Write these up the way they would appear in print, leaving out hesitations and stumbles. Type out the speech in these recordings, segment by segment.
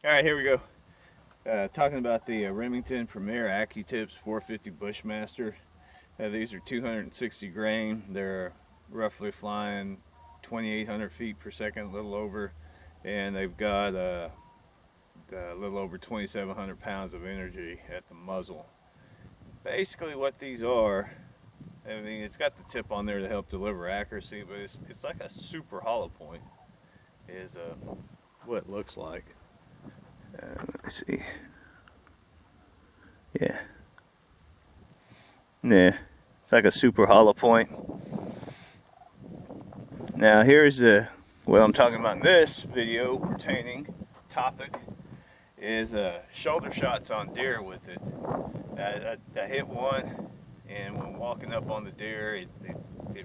All right, here we go. Talking about the Remington Premier AccuTips 450 Bushmaster. These are 260 grain. They're roughly flying 2,800 feet per second, a little over, and they've got a little over 2,700 pounds of energy at the muzzle. Basically, what these are, I mean, it's got the tip on there to help deliver accuracy, but it's like a super hollow point. Is what it looks like. Let me see. Yeah. It's like a super hollow point. Now here's what I'm talking about in this video pertaining topic is shoulder shots on deer with it. I hit one, and when walking up on the deer, it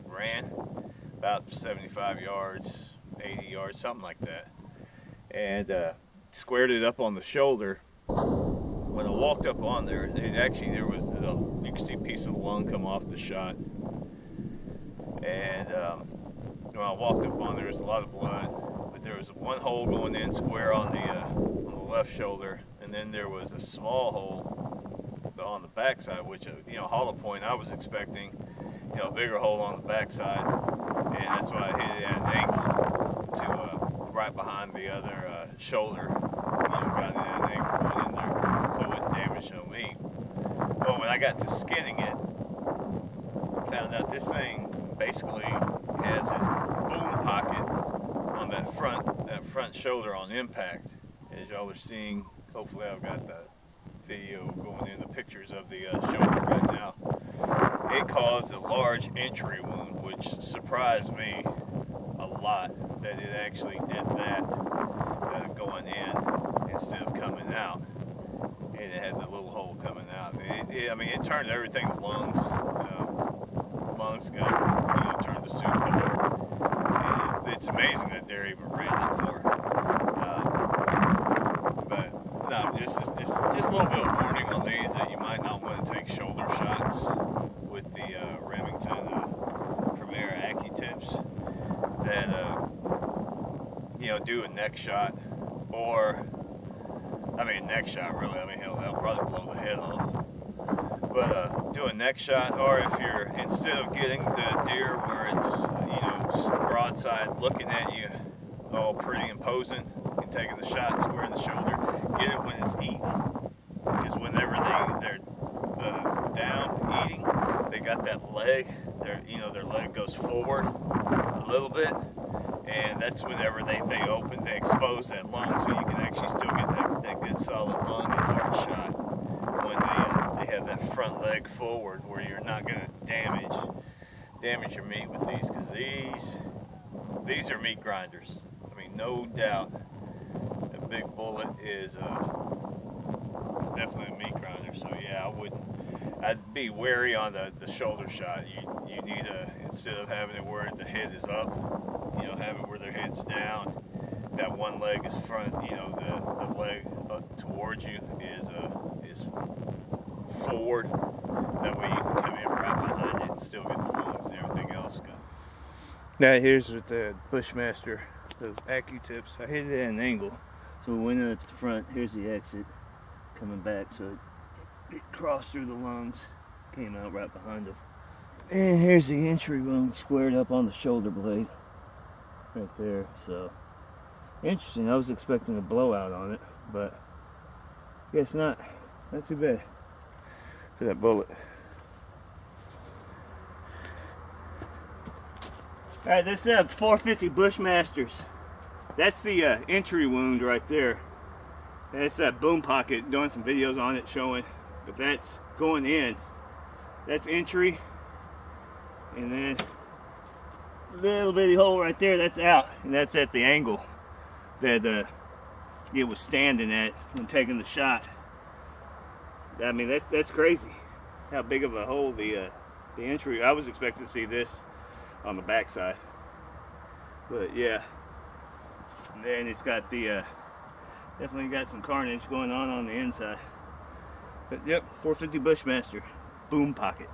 ran about 75 yards, 80 yards, something like that, and squared it up on the shoulder. When I walked up on there, there was you can see a piece of the lung come off the shot, and when I walked up on there, was a lot of blood, but there was one hole going in square on the left shoulder, and then there was a small hole on the backside, which hollow point. I was expecting a bigger hole on the backside, and that's why I hit it at an angle to right behind the other shoulder. Got it at an angle, put in there, so it wouldn't damage no meat. But when I got to skinning it, I found out this thing basically has this boom pocket on that front shoulder on impact. As y'all are seeing, hopefully I've got the video going in, the pictures of the shoulder right now. It caused a large entry wound, which surprised me a lot that it actually did that, going in instead of coming out. And it had the little hole coming out. I mean, it turned everything. The lungs got turned to soup color. And it's amazing that they're even ran it for. But no, just a little bit of warning on these that you might not want to take shoulder shots with the Remington Premier AccuTips. That do a neck shot, or neck shot really. hell, that'll probably blow the head off. But do a neck shot, or if you're, instead of getting the deer where it's broadside looking at you, all pretty imposing, and taking the shot square in the shoulder, get it when it's eating, because whenever they're down eating, they got that leg, their leg goes forward a little bit, and that's whenever they open, they expose that lung, so you can actually still get that good solid lung and hard shot when they have that front leg forward, where you're not going to damage your meat with these, because these are meat grinders. I mean, no doubt, a big bullet is definitely a meat grinder. So yeah, I'd be wary on the shoulder shot. You need instead of having it where the head is up, have it where their head's down. That one leg is front. The leg towards you is forward. That way you can come in right behind it and still get the lungs and everything else. Now here's with the Bushmaster, those AccuTips. I hit it at an angle, so we went in at the front. Here's the exit coming back, so it crossed through the lungs, came out right behind them. And here's the entry wound squared up on the shoulder blade, right there. So interesting. I was expecting a blowout on it, but I guess not. Not too bad for that bullet. Alright, this is 450 Bushmasters. That's the entry wound right there. That's that boom pocket. Doing some videos on it showing, but that's going in. That's entry, and then a little bitty hole right there, that's out, and that's at the angle that it was standing at when taking the shot. I mean, that's crazy how big of a hole the entry. I was expecting to see this on the backside, but yeah. And then it's got the definitely got some carnage going on the inside. But yep, 450 Bushmaster boom pocket.